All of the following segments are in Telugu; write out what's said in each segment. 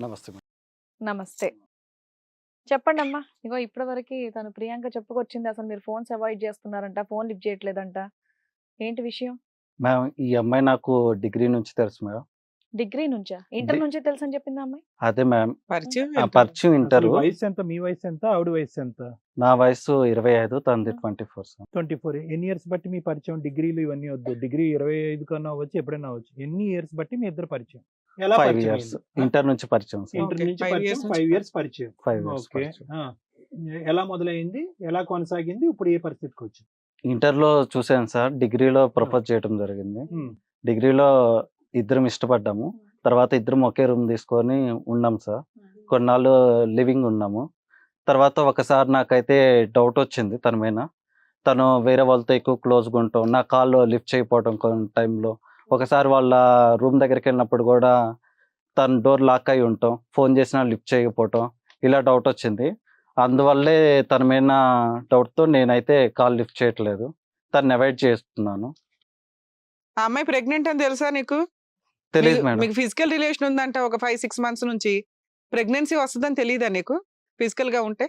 నమస్తే మేడం. నమస్తే. చెప్పండమ్మా. ఇగో ఇప్పటివరకి తను ప్రియాంక చెప్పుకొచ్చింది అసలు మీరు ఫోన్స్ అవాయిడ్ చేస్తున్నారంట. ఫోన్ లిఫ్ట్ చేయట్లేదంట. ఏంటి విషయం? మ్యామ్ ఈ అమ్మాయి నాకు డిగ్రీ నుంచి తెలుసు మేడం. డిగ్రీ నుంచా? ఇంటర్ డి నుంచే తెలుసని చెప్పిందా అమ్మాయి? అదే మ్యామ్. పరిచయం పరిచయం ఇంటరు. వయసు ఎంత? మీ వయసు ఎంత? ఆవిడ వయసు ఎంత? నా వయసు 25, తనది 24 సార్. 24. ఎన్ని ఇయర్స్ బట్టి మీ పరిచయం? డిగ్రీలు ఇవన్నీ వద్దు. డిగ్రీ 25 కన్నా అవ్వచ్చు, ఎప్పుడైనా అవ్వచ్చు. ఎన్ని ఇయర్స్ బట్టి మీ ఇద్దరు పరిచయం? ఎలా 5 పరిచయం ఇయర్స్ అయింది? ఇంటర్ నుంచి పరిచయం సార్. ఇంటర్ Okay, నుంచి 5 పరిచయం, years నుంచి 5 ఇయర్స్ పరిచయం. 5 ఇయర్స్ ఓకే. పరిచయం. ఎలా మొదలైంది? ఎలా కొనసాగింది? ఇప్పుడు ఏ పరిస్థితికి వచ్చింది? ఇంటర్‌లో చూసాను సార్. డిగ్రీలో ప్రపోజ్ చేయడం జరిగింది. డిగ్రీలో ఇద్దరం ఇష్టపడ్డాము. తర్వాత ఇద్దరం ఒకే రూమ్ తీసుకొని ఉన్నాం సార్. కొన్నాళ్ళు లివింగ్ ఉన్నాము. తర్వాత ఒకసారి నాకైతే డౌట్ వచ్చింది తన మీద. తను వేరే వాళ్ళతో ఎక్కువ క్లోజ్‌గా ఉండటం, నా కాల్ లిఫ్ట్ చేయకపోవడం కొన్ని టైంలో. ఒకసారి వాళ్ళ రూమ్ దగ్గరికి వెళ్ళినప్పుడు కూడా తను డోర్ లాక్ అయి ఉండటం, ఫోన్ చేసినా లిఫ్ట్ చేయకపోవటం, ఇలా డౌట్ వచ్చింది. అందువల్లే తన మీద డౌట్‌తో నేనైతే కాల్ లిఫ్ట్ చేయట్లేదు. తనని అవాయిడ్ చేస్తున్నాను. ఆ అమ్మాయి ప్రెగ్నెంట్ అని తెలుసా నీకు? తెలీదు మేడం. మీకు ఫిజికల్ రిలేషన్ ఉందంట ఒక 5-6 మంత్స్ నుంచి. ప్రెగ్నెన్సీ వస్తుందని తెలీదా నీకు ఫిజికల్ గా ఉంటే?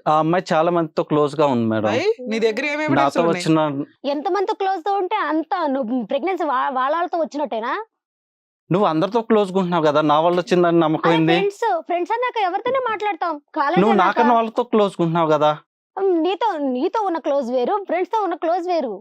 ఆ అమ్మాయి చాలా మందితో క్లోజ్‌గా ఉంది మేడం. అయ్, నీ దగ్గర ఏం నాతో ఎవిడెన్స్ ఉన్నాయి? వచ్చిన ఎంతమంది క్లోజ్ తో ఉంటే అంత నువ్వు ప్రెగ్నెన్సీ వాళ్ళతో వచ్చినట్టేనా? నువ్వు అందరితో క్లోజ్‌గా ఉంటున్నావు కదా, నా వల్ల వచ్చిందని నమ్మకం ఏంది? ఫ్రెండ్స్ అన్నాక ఎవరితోనే మాట్లాడతాం. నువ్వు కాలేజ్ నాకన్నా వాళ్ళతో క్లోజ్‌గా ఉంటున్నావు కదా. నీతో ఉన్న క్లోజ్ వేరు, ఫ్రెండ్స్ తో ఉన్న క్లోజ్ వేరు.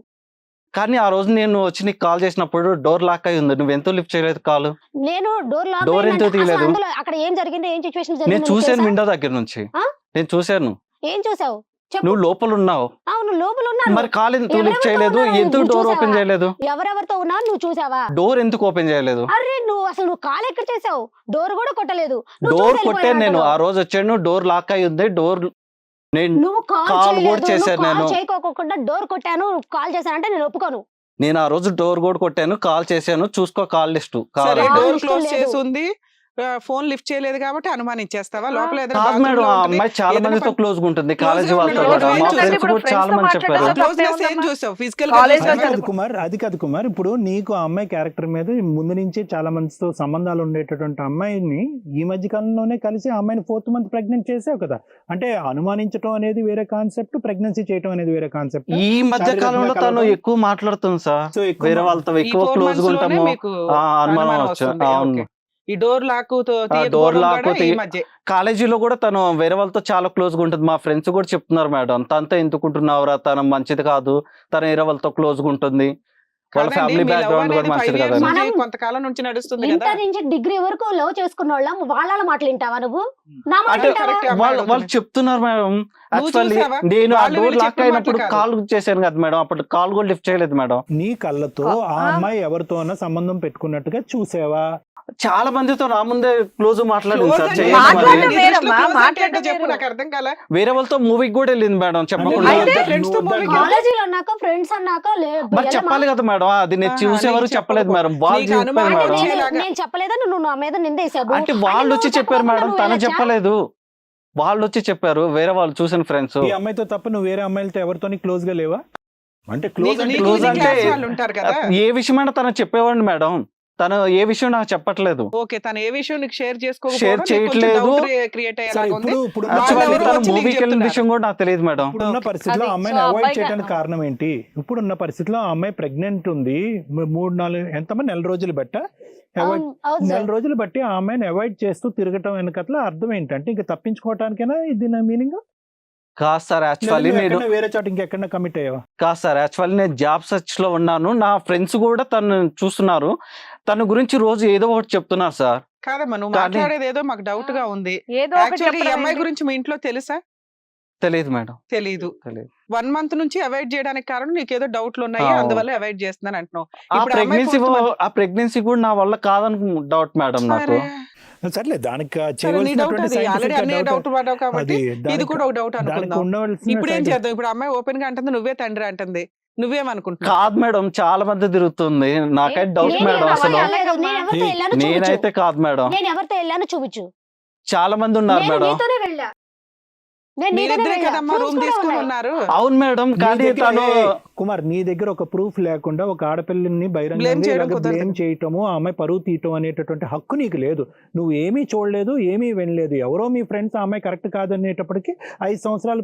కానీ ఆ రోజు నేను వచ్చి నీకు కాల్ చేసినప్పుడు డోర్ లాక్ అయి ఉంది. నువ్వు ఎందుకు లిఫ్ట్ చేయలేదు కాల్? నేను డోర్ లాక్ Door ఎందుకు తీయలేదు? అందులో అక్కడ ఏం జరిగింది, ఏం సిచువేషన్ నేను జరిగింది చూశాను విండో దగ్గర నుంచి. ఆ? నేను చూశాను. ఏం చూసావు చెప్పు. నువ్వు లోపల ఉన్నావు. అవును లోపల ఉన్నాను. మరి కాల్ ఎందుకు లిఫ్ట్ ఎవరెవరితో చేయలేదు? ఉన్నావు? ఎందుకు నువ్వు డోర్ చూసావా? ఓపెన్ చేయలేదు? ఎవరెవరితో ఉన్నావు నువ్వు చూసావా? డోర్ ఎందుకు ఓపెన్ చేయలేదు? అరే నువ్వు కాల్ ఎక్కడ చేసావు? డోర్ కూడా కొట్టలేదు. నువ్వు డోర్ చూసి కొట్టాను నేను. వెళ్ళిపోయావు ఆ అంటున్నావు. రోజు వచ్చాను, డోర్ లాక్ అయి ఉంది. డోర్ నేను నువ్వు కాల్ కాల్ కూడా చేయలేదు, నువ్వు చేశాను కాల్ నేను. చేయకోకుండా డోర్ కొట్టాను, కాల్ చేశానంటే నేను ఒప్పుకోను. నేను ఆ రోజు డోర్ కూడా కొట్టాను, కాల్ చేశాను. చూసుకో కాల్ లిస్ట్. సరే, కావాలి. కాల్ డోర్ లిస్ట్ క్లోజ్ లేదు. చేసి ఉంది, ఫోన్ లిఫ్ట్ చేయలేదు కాబట్టి అనుమానించేస్తావా? లోపల ఏదైనా కాదు bathroom మేడం, లో ఆ ఉంటుంది, అమ్మాయి చాలా ఏదైనా మందితో క్లోజ్ గా ఉంటుంది. కాలేజీ గా వాళ్ళతో ఉండదు. కూడా. మా Close ఫ్రెండ్స్ ఇప్పుడు కూడా friends చాలా తో మంది చెప్పారు. మాట్లాడాలి. క్లోజ్నెస్ ఏం ఉందమ్మా? చూసావు? ఫిజికల్ College లో అది చదువు- కాదు కుమార్, అది కాదు కుమార్. ఇప్పుడు నీకు ఆ అమ్మాయి క్యారెక్టర్ మీద ముందు నుంచి చాలా మందితో సంబంధాలు ఉండేటటువంటి అమ్మాయిని ఈ మధ్య కాలంలోనే కలిసి ఆ అమ్మాయిని 4th మంత్ ప్రెగ్నెంట్ చేసావు కదా. అంటే అనుమానించడం అనేది వేరే కాన్సెప్ట్, ప్రెగ్నెన్సీ చేయడం అనేది వేరే కాన్సెప్ట్. ఈ మధ్య కాలంలో తను ఎక్కువ మాట్లాడుతుంది సార్. సో ఎక్కువ వేరే వాళ్ళతో ఈ ఎక్కువ 4 క్లోజ్ గా months లోనే ఉంటాము. మీకు అనుమానం అనుమానం వచ్చు. వస్తుంది. అవును. ఓకే. ఈ డోర్ లాక్ డోర్ లాక్ ఈ మధ్య కాలేజీలో కూడా తను వేరే వాళ్ళతో చాలా క్లోజ్ గా ఉంటుంది. మా ఫ్రెండ్స్ కూడా చెప్తున్నారు మేడం, తనతో ఎందుకుంటున్నావురా, తను మంచిది కాదు, తను వేరే వాళ్ళతో క్లోజ్ గా ఉంటుంది, వాళ్ళ కాదండి, ఫ్యామిలీ మీ love బ్యాక్గ్రౌండ్ కూడా అనేది 5 మంచిది years కదా. నుంచి మనం- కొంతకాలం నుంచి నడుస్తుంది కదా. ఇంటర్ నుంచి డిగ్రీ వరకు లవ్ చేసుకున్న వాళ్ళం, వాళ్ళ మాటలు వింటావా నువ్వు? నా మాట అంటే వింటావా? correct. వాళ్ళు చెప్తున్నారు మేడం. యాక్చువల్లీ చూసావా? నేను ఆ వాళ్ళు డోర్ వీళ్ళు లాక్ చెప్పిన అయినప్పుడు మాటలు కాల్ చేశాను కదా మేడం, అప్పుడు కాల్ కూడా లిఫ్ట్ చేయలేదు మేడం. నీ కళ్ళతో ఆ అమ్మాయి ఎవరితోనో సంబంధం పెట్టుకున్నట్టుగా చూసావా? చాలా మందితో నా ముందే క్లోజ్ మాట్లాడింది Close సార్. అంటే చేయండి మాట్లాడడం మరి. నీ దృష్టిలో వేరమ్మా, close అంటే ఏంటో మాట్లాడడం చెప్పు, వేరు. నాకు అర్థం కాలే. వేరే వాళ్ళతో మూవీకి కూడా వెళ్ళింది మేడం చెప్పకుండా. అయితే నువ్వు friends తో వద్దని- movie కి కాలేజీలో అన్నాక ఫ్రెండ్స్ అన్నాక మరి చెప్పాలి కదా మేడం. అది నేను ఆహా, చూసేవారు నీకు చెప్పలేదు మేడం, వాళ్ళు నీకు చెప్పారు అనుమానం మేడం. వచ్చేలాగా. నేను చెప్పలేదని నువ్వు నా మీద నిందేశావు. అంటే వాళ్ళు వచ్చి చెప్పారు మేడం, తను చెప్పలేదు. వాళ్ళు వచ్చి చెప్పారు, వేరే వాళ్ళు చూసిన ఫ్రెండ్స్. ఈ అమ్మాయితో తప్ప నువ్వు వేరే అమ్మాయిలతో ఎవరితోని క్లోజ్ గా లేవా? అంటే క్లోజ్ నీకు- అంటే నీకు close నీ అంటే class వాళ్ళు ఉంటారు కదా. ఏ విషయమైనా తను చెప్పేవాడిని మేడం, తను ఏ విషయం నాకు చెప్పట్లేదు. ఓకే, తను ఏ విషయం నీకు షేర్ Share చేసుకోకపోవడం చేయట్లేదు. క్రియేట్ సరే, అయ్యేలాగా ఉంది. ఇప్పుడు వాళ్ళు Actually ఎవరో తను వచ్చి నీకు మూవీకి వెళ్ళిన చెప్తున్నారు. విషయం కూడా నాకు తెలియదు మేడం. ఇప్పుడున్న పరిస్థితిలో అది. ఆ అమ్మాయిని సో అవాయిడ్ అబ్బాయికి- చేయడానికి కారణం ఏంటి? ఇప్పుడున్న పరిస్థితిలో ఆ అమ్మాయి ప్రెగ్నెంట్ ఉంది. 3-4 ఎంతమంది నెల రోజులు బట్ట అవాయిడ్, నెల రోజులు బట్టి ఆ అమ్మాయిని అవాయిడ్ చేస్తూ తిరగటం వెనకట్ల అర్థం ఏంటంటే ఇంకా తప్పించుకోవటానికైనా ఇది నా మీనింగ్? కాదు సార్, యాక్చువల్లీ నేను వేరే చోట ఇంకెక్కడ కమిట్ అయ్యావా? కాదు సార్, యాక్చువల్లీ నేను జాబ్ సర్చ్ లో ఉన్నాను. నా ఫ్రెండ్స్ కూడా తను చూస్తున్నారు. తన గురించి రోజు ఏదో ఒకటి చెప్తున్నారు సార్. కాదమ్మా, నువ్వు కానీ- మాట్లాడేది ఏదో మాకు డౌట్ గా ఉంది. ఏదో ఒకటి యాక్చువల్లీ ఈ చెప్పడం అమ్మాయి ఏంటి? గురించి మీ ఇంట్లో తెలుసా? తెలియదు మేడం, తెలీదు. తెలియదు. 1 month నుంచి అవాయిడ్ చేయడానికి కారణం నీకు ఏదో డౌట్లు ఉన్నాయి, అవును. అందువల్ల అవాయిడ్ చేస్తున్నాను అంటున్నావు. ఆ ఇప్పుడు ఆ అమ్మాయి ప్రెగ్నెన్సీ 4th month. ఆ ప్రెగ్నెన్సీ కూడా నా వల్ల కాదని డౌట్ మేడం నాకు. సరే, సర్లే, దానికి సరే, నీ డౌట్ చేయవలసినటువంటి అది. ఆల్రెడీ scientific అన్ని doubt డౌట్ పడ్డావు కాబట్టి అది ఇది దానికి- కూడా ఒక డౌట్ దానికి అనుకుందాం. ఉండవలసిన ఇప్పుడు ఏం scientific- చేద్దాం? ఇప్పుడు అమ్మాయి ఓపెన్ గా అంటుంది నువ్వే తండ్రి అంటుంది, నువ్వేమనుకుంటున్నావు? కాదు మేడం, చాలా మంది తిరుగుతుంది. నాకైతే డౌట్ నేను మేడం అసలు. నేను ఎవరితో వెళ్ళాను చూపించు. నేనైతే కాదు మేడం, నేను ఎవరితో వెళ్ళాను చూపించు. చాలా మంది ఉన్నారు నేను మేడం. నీతోనే వెళ్ళా. నేను నీతోనే మీరిద్దరే వెళ్ళా. కదమ్మా Proofs రూమ్ కూడా తీసుకొని ఉన్నాయి. ఉన్నారు. అవును మేడం, నీ కానీ దగ్గర- తను కుమార్ నీ దగ్గర ఒక ప్రూఫ్ లేకుండా ఒక ఆడపిల్లని Blame బహిరంగంగా చేయడం ఇలాగ కుదరదు. బ్లేమ్ చేయటము, ఆ అమ్మాయి పరువు తీయటం అనేటటువంటి హక్కు నీకు లేదు. నువ్వు ఏమీ చూడలేదు, ఏమీ వినలేదు. ఎవరో మీ ఫ్రెండ్స్ ఆ అమ్మాయి కరెక్ట్ కాదనేటప్పటికి 5 సంవత్సరాల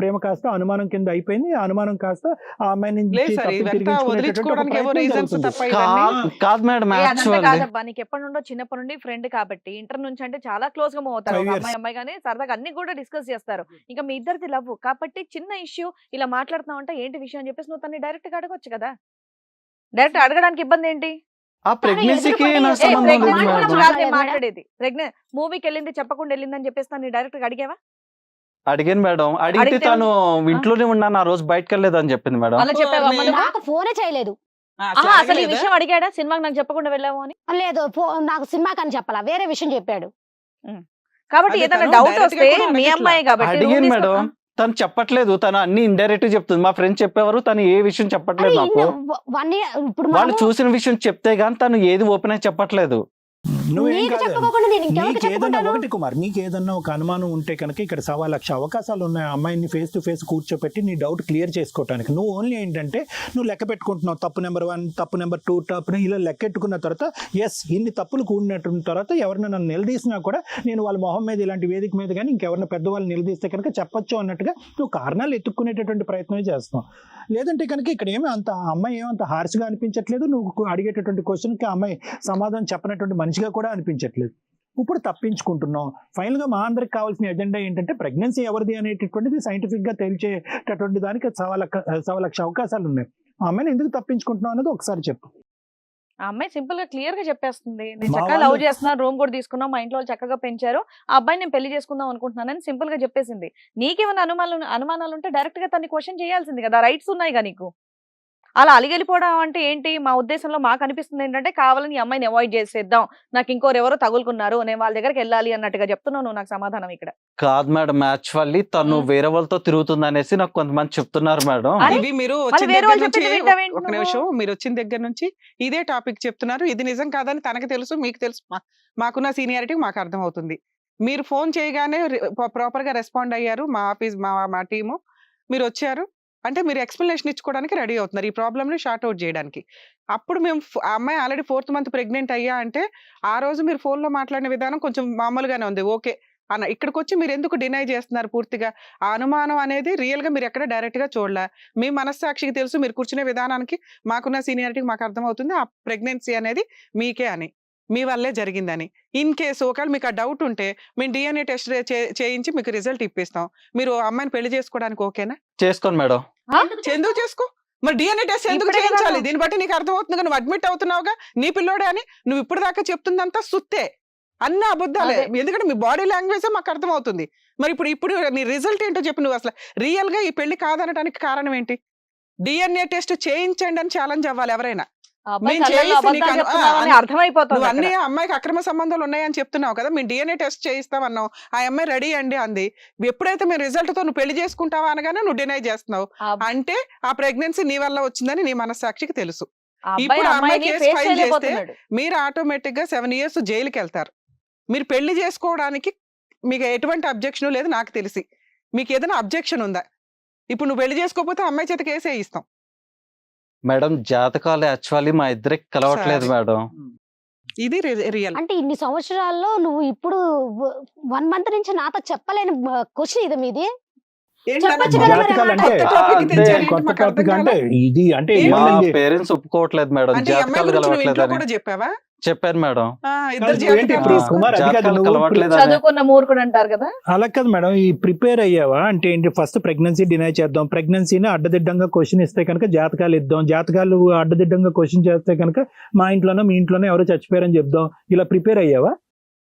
ప్రేమ కాస్త అనుమానం కింద అయిపోయింది. ఆ అనుమానం కాస్త ఆ అమ్మాయి నుంచి లేదు సార్, తప్పులు ఇవంతా తిరిగించుకునేటటువంటి ఒక వదిలించుకోవడానికి ఏవో ప్రయత్నం రీజన్స్ జరుగుతుంది. తప్ప ఇవన్నీ కాదు మేడం, అదంతా యాక్చువల్లీ కాదబ్బా, నీకు ఎప్పటి నుండో చిన్నప్పటి నుండి ఫ్రెండ్ కాబట్టి ఇంటర్ నుంచి అంటే చాలా క్లోజ్ గా మూవ్ అవుతారు. 5 ఒక years. అమ్మాయి కానీ సరదాగా అన్ని కూడా డిస్కస్ చేస్తారు. ఇంకా మీ ఇద్దరిది లవ్ కాబట్టి చిన్న ఇష్యూ ఇలా మాట్లాడుతున్నావు అంటే ఏంటి విషయం అని చెప్పేసి నువ్వు తన్ని డైరెక్ట్ గా అడగొచ్చు కదా. డైరెక్ట్ అడగడానికి ఇబ్బంది ఏంటి? ఆ ప్రెగ్నెన్సీకి ఎదురుపడి- నా ఏ, సంబంధం లేదు pregnant మేడం. కూడా కాదు నేను మేడం. మాట్లాడేది. ప్రెగ్నెంట్ మూవీకి వెళ్ళింది చెప్పకుండా వెళ్ళింది అని చెప్పేసి తను డైరెక్ట్ గా అడిగావా? అడిగాను మేడం, అడిగితే అడిగితే తను ఇంట్లోనే ఉన్నాను, ఆ రోజు బయటకు వెళ్ళలేదు అని చెప్పింది మేడం. అలా చెప్పావా అమ్మ నువ్వు? నాకు ఫోనే చేయలేదు. అసలు ఈ విషయం అడిగాడా సినిమాకి నాకు చెప్పకుండా వెళ్ళావు అని? లేదు నాకు సినిమాకి అని చెప్పాలా, వేరే విషయం చెప్పాడు. కాబట్టి అదే ఏదైనా తను డౌట్ direct గా వస్తే కూడా మీ అడగట్లా. అమ్మాయి కాబట్టి room అడిగాను తీసుకో- మేడం, తను చెప్పట్లేదు. తను అన్ని ఇండైరెక్ట్ చెప్తుంది. మా ఫ్రెండ్స్ చెప్పేవారు, తను ఏ విషయం చెప్పట్లేదు నాకు. 1 year ఇప్పుడు వాళ్ళు మనము చూసిన విషయం చెప్తే గానీ తను ఏది ఓపెన్ అయి చెప్పట్లేదు. నువ్వేం నీకు కాదు. చెప్పుకోకుండా నేను ఇంకెవరికి నీకేదన్నా చెప్పుకుంటాను? ఒకటి కుమార్, నీకేదన్నా ఒక అనుమానం ఉంటే కనుక ఇక్కడ 1,00,000 అవకాశాలు ఉన్నాయి. అమ్మాయిని ఫేస్ టు ఫేస్ కూర్చోపెట్టి నీ డౌట్ క్లియర్ చేసుకోవడానికి. నువ్వు ఓన్లీ ఏంటంటే నువ్వు లెక్క పెట్టుకుంటున్నావు. తప్పు నెంబర్ 1, తప్పు నెంబర్ 2, తప్పు ఇలా లెక్కెట్టుకున్న తర్వాత ఎస్ ఇన్ని తప్పులు కూడినట్టు తర్వాత ఎవరిని నన్ను నిలదీసినా కూడా నేను వాళ్ళ మొహం మీద ఇలాంటి వేదిక మీద కానీ ఇంకెవరిని పెద్దవాళ్ళు నిలదీస్తే కనుక చెప్పొచ్చు అన్నట్టుగా నువ్వు కారణాలు ఎత్తుక్కునేటటువంటి ప్రయత్నమే చేస్తావు. లేదంటే కనుక ఇక్కడ ఏమీ అంత ఆ అమ్మాయి ఏమంత హార్ష్గా అనిపించట్లేదు. నువ్వు అడిగేటటువంటి క్వశ్చన్కి ఆ అమ్మాయి సమాధానం చెప్పినటువంటి మనిషిగా కూడా అనిపించట్లేదు. ఇప్పుడు తప్పించుకుంటున్నాం. ఫైనల్గా మా అందరికి కావాల్సిన ఎజెండా ఏంటంటే ప్రెగ్నెన్సీ ఎవరిది అనేటటువంటిది సైంటిఫిక్గా తెలిసేటటువంటి దానికి 1,00,000 అవకాశాలు ఉన్నాయి. ఆ అమ్మాయిని ఎందుకు తప్పించుకుంటున్నాం అనేది ఒకసారి చెప్పు. ఆ అమ్మాయి సింపుల్ గా క్లియర్ గా చెప్పేస్తుంది. నేను మా చక్కగా లవ్ వాళ్ళు- చేస్తున్నాను, రూమ్ కూడా తీసుకున్నాం, మా ఇంట్లో వాళ్ళు చక్కగా పెంచారు, ఆ అబ్బాయి నేను పెళ్లి చేసుకుందాం అనుకుంటున్నానని సింపుల్ గా చెప్పేసింది. నీకేమైనా అనుమానాలు ఉంటే డైరెక్ట్ గా తన్ని క్వశ్చన్ చేయాల్సింది కదా, రైట్స్ ఉన్నాయిగా నీకు. అలా అలిగెళ్ళిపోవడం అంటే ఏంటి? మా ఉద్దేశంలో మాకు అనిపిస్తుంది ఏంటంటే కావాలని ఈ అమ్మాయిని అవాయిడ్ చేసేద్దాం, నాకు ఇంకోరెవరో తగులుకున్నారు, నేను వాళ్ళ దగ్గరికి వెళ్ళాలి అన్నట్టుగా చెప్తున్నావు నువ్వు నాకు సమాధానం ఇక్కడ. కాదు మేడం, యాక్చువల్లీ తను వేరే వాళ్ళతో తిరుగుతుంది అనేసి నాకు కొంతమంది చెప్తున్నారు మేడం. అరే, ఇవి మీరు మళ్ళీ వచ్చిన వేరే దగ్గర వాళ్ళు నుంచి చెప్పింది వింటావేంటి ఒక నువ్వు? నిమిషం, మీరు వచ్చిన దగ్గర నుంచి ఇదే టాపిక్ చెప్తున్నారు. ఇది నిజం కాదని తనకు తెలుసు, మీకు తెలుసు. మాకున్న సీనియారిటీ మాకు అర్థం అవుతుంది. మీరు ఫోన్ చేయగానే ప్రాపర్ గా రెస్పాండ్ అయ్యారు. మా ఆఫీస్ మా టీము మీరు వచ్చారు అంటే మీరు ఎక్స్ప్లెనేషన్ ఇచ్చుకోవడానికి రెడీ అవుతున్నారు, ఈ ప్రాబ్లమ్ ని షార్ట్ అవుట్ చేయడానికి. అప్పుడు మేము ఆ అమ్మాయి ఆల్రెడీ 4th month ప్రెగ్నెంట్ అయ్యా అంటే ఆ రోజు మీరు ఫోన్ లో మాట్లాడిన విధానం కొంచెం మామూలుగానే ఉంది, ఓకే అన్న. ఇక్కడికి వచ్చి మీరు ఎందుకు డినై చేస్తున్నారు పూర్తిగా? ఆ అనుమానం అనేది రియల్ గా మీరు ఎక్కడ డైరెక్ట్ గా చూడలే. మీ మనస్సాక్షికి తెలుసు, మీరు కూర్చునే విధానానికి మాకున్న సీనియారిటీకి మాకు అర్థం అవుతుంది ఆ ప్రెగ్నెన్సీ అనేది మీకే అని, మీ వల్లే జరిగిందని. ఇన్ కేసు ఒకవేళ మీకు ఆ డౌట్ ఉంటే మేము DNA టెస్ట్ చేయించి మీకు రిజల్ట్ ఇప్పిస్తాం. మీరు అమ్మాయిని పెళ్లి చేసుకోవడానికి ఓకేనా? చేసుకోండి మేడం. ఎందుకు చేసుకో? మరి DNA టెస్ట్ ఎందుకు ఇప్పుడే కదా చేయించాలి? దీన్ని బట్టి నీకు అర్థం అవుతుంది, నువ్వు అడ్మిట్ అవుతున్నావుగా, నీ పిల్లోడే అని. నువ్వు ఇప్పుడు దాకా చెప్తుందంతా సుత్తే, అన్ని అబద్ధాలే. అదే. ఎందుకంటే మీ బాడీ లాంగ్వేజ్ మాకు అర్థం అవుతుంది. మరి ఇప్పుడు నీ రిజల్ట్ ఏంటో చెప్పు. నువ్వు అసలు రియల్ గా ఈ పెళ్లి కాదనడానికి కారణం ఏంటి? DNA టెస్ట్ చేయించండి అని ఛాలెంజ్ అవ్వాలి ఎవరైనా. ఆ అబ్బాయి నేను కళ్ళల్లో చేయిస్తే నీకు అబద్ధాలు చెప్తున్నావని అర్థమైపోతుంది నువ్వు అక్కడ. అన్ని అమ్మాయికి అక్రమ సంబంధాలు ఉన్నాయని చెప్తున్నావు కదా, మేము DNA టెస్ట్ చేయిస్తామన్నావు, ఆ అమ్మాయి రెడీ అండి అంది. ఎప్పుడైతే మేము రిజల్ట్ తో నువ్వు పెళ్లి చేసుకుంటావా అనగానే నువ్వు డినై చేస్తున్నావు. ఆ అబ్- అంటే ఆ ప్రెగ్నెన్సీ నీ వల్ల వచ్చిందని నీ మనస్సాక్షికి తెలుసు. ఆ అబ్బాయి ఇప్పుడు ఆ అమ్మాయి అమ్మాయిని కేసు ఫేస్ ఫైల్ చేస్తే చేయలేకపోతున్నాడు. మీరు ఆటోమేటిక్ గా 7 years జైలుకి వెళ్తారు. మీరు పెళ్లి చేసుకోవడానికి మీకు ఎటువంటి అబ్జెక్షన్ లేదు నాకు తెలిసి. మీకు ఏదైనా అబ్జెక్షన్ ఉందా? ఇప్పుడు నువ్వు పెళ్లి చేసుకోకపోతే అమ్మాయి చేత కేసే ఇస్తాం. మేడం జాతకాలు యాక్చువల్లీ మా ఇద్దరికి కలవట్లేదు సరే. మేడం. ఇది రియల్. అంటే ఇన్ని సంవత్సరాల్లో నువ్వు ఇప్పుడు 1 month నుంచి నాతో చెప్పలేని క్వశ్చన్ ఇది మీది. చెప్పొచ్చు కదా మరి జాతకాలు ఆ అంటే మాట. కొత్త టాపిక్ అంటే ఇది అంటే ఏంటి? మా ఏమైంది? పేరెంట్స్ ఒప్పుకోవట్లేదు మేడం, అంటే ఈ అమ్మాయి జాతకాలు గురించి నువ్వు ఇంట్లో కలవట్లేదని. కూడా చెప్పావా? చెప్పాను మేడం. ఇద్దరు కాదు, ఏంటి ఇప్పుడు జాతకాలు కుమార్ అది కాదు, జాతకాలు నువ్వు కలవట్లేదని. చదువుకున్న మూర్ఖుడు అంటారు కదా. అలా కాదు మేడం, ఈ ప్రిపేర్ అయ్యావా అంటే ఏంటి? ఫస్ట్ ప్రెగ్నెన్సీ డినై చేద్దాం, ప్రెగ్నెన్సీని అడ్డదిడ్డంగా క్వశ్చన్ ఇస్తే కనుక జాతకాలు ఇద్దాం, జాతకాలు అడ్డదిడ్డంగా క్వశ్చన్ చేస్తే కనుక మా ఇంట్లోనో మీ ఇంట్లోనో ఎవరో చచ్చిపోయారని చెప్దాం. ఇలా ప్రిపేర్ అయ్యావా?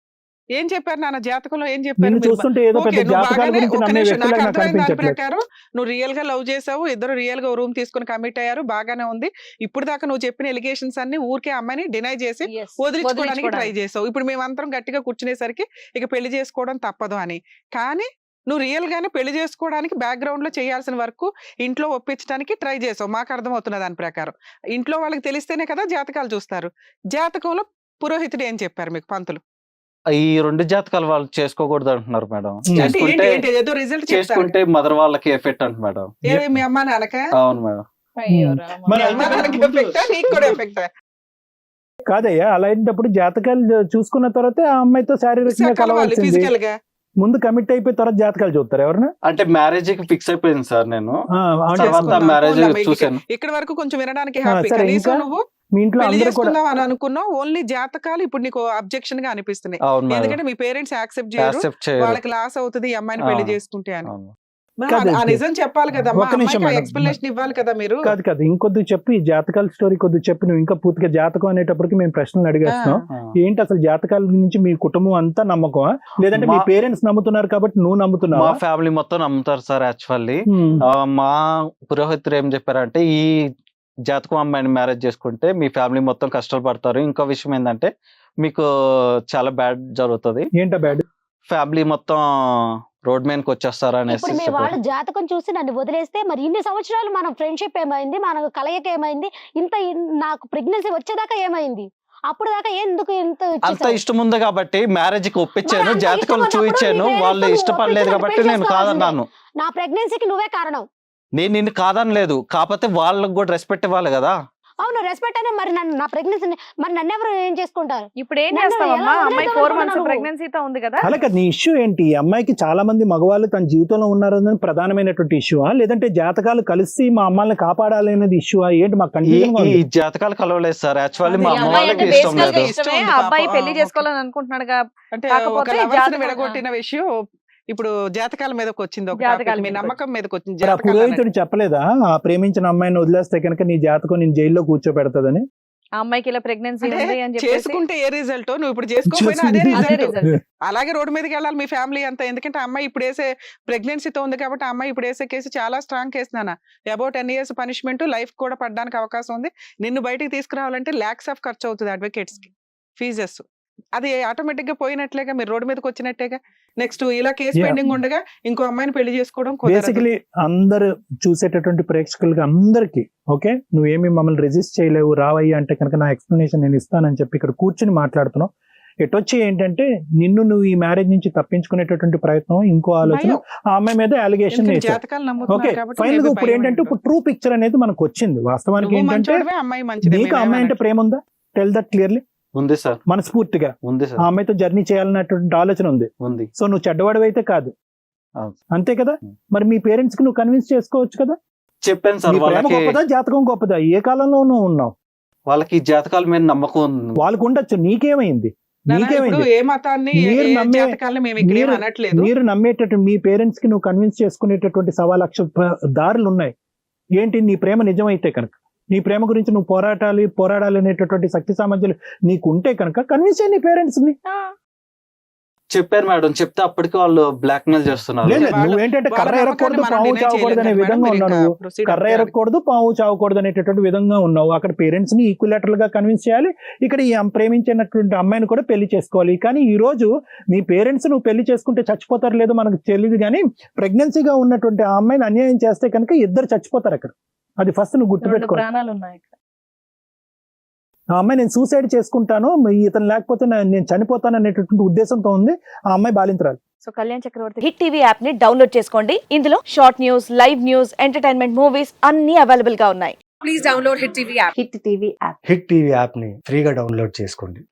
ఏం చెప్పారు నాన్న జాతకంలో? ఏం చెప్పారు? నిన్ను మీరు చూస్తుంటే ఏదో ఓకే, పెద్ద నువ్వు జాతకాల బాగానే గురించి ఒక నమ్మే నిమిషం, నాకు వ్యక్తిలాగా నాకు అర్థమైంది. దాని అనిపించట్లేదు. ప్రకారం నువ్వు రియల్ గా లవ్ చేసావు, ఇద్దరు రియల్ గా రూమ్ తీసుకుని కమిట్ అయ్యారు, బాగానే ఉంది. ఇప్పుడు దాకా నువ్వు చెప్పిన ఎలిగేషన్స్ అన్ని ఊరికే అమ్మాయిని డినై చేసి Yes. వదిలించుకోవడానికి ట్రై వదిలించుకోవడానికి. చేసావు. ఇప్పుడు మేమంతరం గట్టిగా కూర్చునేసరికి ఇక పెళ్లి చేసుకోవడం తప్పదు అని. కానీ నువ్వు రియల్ గానే పెళ్లి చేసుకోవడానికి బ్యాక్గ్రౌండ్ లో చేయాల్సిన వరకు ఇంట్లో ఒప్పించడానికి ట్రై చేసావు, మాకు అర్థమవుతున్న దాని ప్రకారం. ఇంట్లో వాళ్ళకి తెలిస్తేనే కదా జాతకాలు చూస్తారు. జాతకంలో పురోహితుడు ఏం చెప్పారు మీకు పంతులు? ఈ 2 జాతకాలు వాళ్ళు చేసుకోకూడదు అంటున్నారు మేడం. అంటే ఏంటి చేసుకుంటే ఏంటి ఏదో రిజల్ట్ చేసుకుంటే మదర్ వాళ్ళకి ఎఫెక్ట్ అంట మేడం. ఏమి మీ అమ్మ నాన్నక అవును మేడం. అయ్యో ఉమ్. రామ. మరి మీ అమ్మ నాన్నకి ఎఫెక్టా నీకు కూడా ఎఫెక్టా? కాదయ్యా, అలా అయినప్పుడు జాతకాలు చూసుకున్న తర్వాత ఆ అమ్మాయితో శారీరకంగా కలవాల్సింది. ఫిజికల్ గా ముందు కమిట్ అయిపోయి తర్వాత జాతకాలు చూస్తారు ఎవరన్నా? అంటే మ్యారేజ్ కి ఫిక్స్ అయిపోయింది సార్ నేను. అంటే తర్వాత చేసుకుందాం, మ్యారేజ్ పోన్లే, మీకు చూసాను. ఇక్కడ వరకు కొంచెం వినడానికి ఆ, హ్యాపీ. సరే, కనీసం ఇంకా నువ్వు మీ ఇంట్లో పెళ్లి అందరూ కూడా చేసుకుందాం అని అనుకున్నావు. ఓన్లీ జాతకాలు ఇప్పుడు నీకు అబ్జెక్షన్ గా అనిపిస్తున్నాయి. అవును మేడం. ఎందుకంటే మీ పేరెంట్స్ యాక్సెప్ట్ చేయరు, యాక్సెప్ట్ చేయరు. వాళ్ళకి లాస్ అవుతుంది ఈ అమ్మాయిని పెళ్లి ఆ. చేసుకుంటే అని. అవును. మరి కాదు, ఆ నిజం చెప్పాలి కదా, ఒక్క నిమిషం మేడం. ఎక్స్ప్లెనేషన్ ఇవ్వాలి కదా మీరు. కాదు ఇంకొద్ది చెప్పు, ఈ జాతకాల స్టోరీ కొద్ది చెప్పు. నువ్వు ఇంకా పూర్తిగా జాతకం అనేటప్పటికి మేము ప్రశ్నలు అడిగేస్తున్నాం. ఆ. ఏంటి అసలు జాతకాల గురించి మీ కుటుంబం అంతా నమ్మకమా, లేదంటే మీ మా- పేరెంట్స్ నమ్ముతున్నారు కాబట్టి నువ్వు నమ్ముతున్నావా? మా ఫ్యామిలీ మొత్తం నమ్ముతారు సార్. యాక్చువల్లీ మా పురోహితులు ఏం చెప్పారంటే, ఈ జాతకం అమ్మాయిని మ్యారేజ్ చేసుకుంటే మీ ఫ్యామిలీ మొత్తం కష్టాలు పడతారు. ఇంకో విషయం ఏంటంటే మీకు చాలా బ్యాడ్ జరుగుతుంది, ఏంటా బ్యాడ్? ఫ్యామిలీ మొత్తం రోడ్ మీదకి వచ్చేస్తారు అనేసి ఇప్పుడు మీ వాళ్ళు జాతకం చూసి నన్ను వదిలేస్తే మరి ఇన్ని సంవత్సరాలు మన ఫ్రెండ్షిప్ ఏమైంది, మన కలయిక ఏమైంది, నాకు ప్రెగ్నెన్సీ వచ్చేదాకా ఏమైంది? అప్పుడు దాకా ఎందుకు ఇంత అంత ఇచ్చేసావు? ఇష్టం ఉంది కాబట్టి మ్యారేజ్ కి ఒప్పించాను, మరి అంత జాతకాలు ఇష్టం చూపించాను. ఉన్నప్పుడు నీ వాళ్ళు parents ఇష్టపడలేదు ఒప్పించడానికి కాబట్టి పెళ్లి నేను చేసుకోవాల్సిందే. కాదన్నాను. నా ప్రెగ్నెన్సీకి నువ్వే కారణం. నేను నిన్ను కాదనలేదు, కాకపోతే వాళ్ళకి కూడా రెస్పెక్ట్ ఇవ్వాలి కదా. అవును, రెస్పెక్ట్ అనే మరి నా ప్రెగ్నెన్సీ మరి నన్ను ఎవరు ఏం చేసుకుంటారు? ఇప్పుడు ఏం నన్ను చేస్తావమ్మా? ఎలా అమ్మాయి వదిలేద్దాం 4 months అనుకున్నావు? ప్రెగ్నెన్సీతో ఉంది కదా. అలా కదా, నీ ఇష్యూ ఏంటి? ఈ అమ్మాయికి చాలా మంది మగవాళ్ళు తన జీవితంలో ఉన్నారని ప్రధానమైనటువంటి ఇష్యూవా, లేదంటే జాతకాలు కలిసి మా అమ్మాయిని కాపాడాలి అనేది ఇష్యూవా? ఏంటి మాకు ఈ కన్ఫ్యూజన్ ఈ జాతకాలు కలవలేదు సార్. యాక్చువల్లీ అదే మా ఈ అమ్మ అమ్మాయి వాళ్ళకి అంటే ఇష్టం బేసికల్ గా లేదు. ఇష్టమే, ఇష్టం ఉంది ఆ అబ్బాయి పాపం. పెళ్లి చేసుకోవాలని అనుకుంటున్నాడు అంటే కాకపోతే ఒక లవర్స్ జాతకం- విడగొట్టిన విషయం ఇప్పుడు జాతకాల మీదకి వచ్చింది. ఒక జాతకాల topic. మీ మీదకి నమ్మకం మీదకి వచ్చింది. మరి ఆ జాతకాలు పురోహితుడు చెప్పలేదా ఆ ప్రేమించిన అమ్మాయిని వదిలేస్తే కనుక నీ జాతకం నేను జైల్లో కూర్చోబెడతదని? ఆ అమ్మాయికి ఇలా ప్రెగ్నెన్సీ అంటే ఉంది అని చెప్పేసి చేసుకుంటే ఏ రిజల్ట్, నువ్వు ఇప్పుడు చేసుకోకపోయినా అదే అదే రిజల్ట్. రిజల్ట్. అలాగే రోడ్డు మీదకి వెళ్ళాలి మీ ఫ్యామిలీ అంతా. ఎందుకంటే ఆ అమ్మాయి ఇప్పుడు వేసే ప్రెగ్నెన్సీతో ఉంది కాబట్టి ఆ అమ్మాయి ఇప్పుడు వేసే కేసు చాలా స్ట్రాంగ్ కేసు నాన్న. అబౌట్ 10 years పనిష్మెంట్, లైఫ్ కూడా పడడానికి అవకాశం ఉంది. నిన్ను బయటికి తీసుకురావాలంటే lakhs of ఖర్చు అవుతుంది అడ్వకేట్స్ కి ఫీజెస్. అది ఆటోమేటిక్ గా పోయినట్లేగా, మీరు రోడ్డు మీదకి వచ్చినట్టేగా. నెక్స్ట్ ఇలా కేసు Yeah. పెండింగ్ ఉండగా ఇంకో అమ్మాయిని పెళ్లి చేసుకోవడం కుదరదు. బేసికలీ అందరు చూసేటటువంటి ప్రేక్షకులుగా అందరికి ఓకే, నువ్వేమి మమ్మల్ని రెజిస్ట్ చేయలేవు, రావయ్యా అంటే కనుక నా ఎక్స్ప్లెనేషన్ నేను ఇస్తానని చెప్పి ఇక్కడ కూర్చుని మాట్లాడుతున్నావు. ఎటొచ్చి ఏంటంటే నువ్వు ఈ మ్యారేజ్ నుంచి తప్పించుకునేటటువంటి ప్రయత్నం, ఇంకో ఆలోచన, భయం. ఆ అమ్మాయి మీద అలిగేషన్ ఎందుకంటే వేశారు. జాతకాలు ఓకే, నమ్ముతున్నారు కాబట్టి ఫైనల్ గా maybe ఇప్పుడు భయం ఏంటంటే ఉండదు. ఇప్పుడు ట్రూ పిక్చర్ అనేది మనకు వచ్చింది. వాస్తవానికి నువ్వు ఏంటంటే మంచోడివే, అమ్మాయి మంచిదే, నీకు ఆ అమ్మాయి అంటే ప్రేమ ఉందా? Tell that clearly. ఉంది సార్, మనస్ఫూర్తిగా ఉంది ఆ సార్, అమ్మాయితో జర్నీ చేయాలన్నటువంటి ఆలోచన ఉంది. ఉంది. సో నువ్వు చెడ్డవాడివి అయితే కాదు, అవును. అంతే కదా? మరి మీ పేరెంట్స్ కి నువ్వు కన్విన్స్ చేసుకోవచ్చు కదా. చెప్పాను సార్ నీ ప్రేమ వాళ్ళకి. గొప్పదా జాతకం గొప్పదా? ఏ కాలంలో నువ్వు ఉన్నావు? వాళ్ళకి ఈ జాతకాల మీద నమ్మకం ఉంది. వాళ్ళకు ఉండొచ్చు, నీకేమైంది? నాన్న, ఇప్పుడు నీకేమైంది? ఏ మతాన్ని మీరు ఏ నమ్మే- జాతకాలని మేము ఇక్కడ ఏం మీరు- అనట్లేదు. మీరు నమ్మేటటువంటి మీ పేరెంట్స్ కి నువ్వు కన్విన్స్ చేసుకునేటటువంటి 1,00,000 దారులు ఉన్నాయి. ఏంటి? నీ ప్రేమ నిజమైతే కనుక, నీ ప్రేమ గురించి నువ్వు పోరాడాలి అనేటటువంటి శక్తి సామర్థ్యాలు నీకు ఉంటే కనుక కన్విన్స్ చేయి నీ పేరెంట్స్ ని. చెప్పారు మేడం, చెప్తే అప్పటికి వాళ్ళు బ్లాక్ మెయిల్ చేస్తున్నారు. లేదు, వాళ్ళ- నువ్వేంటంటే వాళ్ళ కర్ర నమ్మకాన్ని ఎరగకూడదు, మనం పాము డినై చావకూడదు అనే చేయలేం కదా విధంగా మేడం, ఉన్నావు మీరు నువ్వు. ఇంకా proceed కర్ర అవ్వాలి. ఎరగకూడదు, పాము చావకూడదు అనేటటువంటి విధంగా ఉన్నావు. అక్కడ పేరెంట్స్ ని ఈక్విలేటరల్ గా కన్విన్స్ చేయాలి, ఇక్కడ ఈ ప్రేమించినటువంటి అమ్మాయిని కూడా పెళ్లి చేసుకోవాలి. కానీ ఈ రోజు నీ పేరెంట్స్ నువ్వు పెళ్లి చేసుకుంటే చచ్చిపోతారు లేదో మనకు తెలియదు, కానీ ప్రెగ్నెన్సీగా ఉన్నటువంటి ఆ అమ్మాయిని అన్యాయం చేస్తే కనుక ఇద్దరు చచ్చిపోతారు అక్కడ. అది ఫస్ట్ నువ్వు 2 గుర్తుపెట్టుకో. ప్రాణాలు ఉన్నాయి. ఆ అమ్మాయి నేను సూసైడ్ చేసుకుంటాను, ఇతను లేకపోతే నేను చనిపోతాను అనేటటువంటి ఉద్దేశంతో ఉంది ఆ అమ్మాయి బాలింతరాలు. సో కళ్యాణ్ చక్రవర్తి హిట్ టీవీ యాప్ ని డౌన్లోడ్ చేసుకోండి. ఇందులో short news, live news, entertainment movies అన్ని అవైలబుల్ గా ఉన్నాయి. హిట్ టీవీ యాప్ ని ఫ్రీగా డౌన్లోడ్ చేసుకోండి.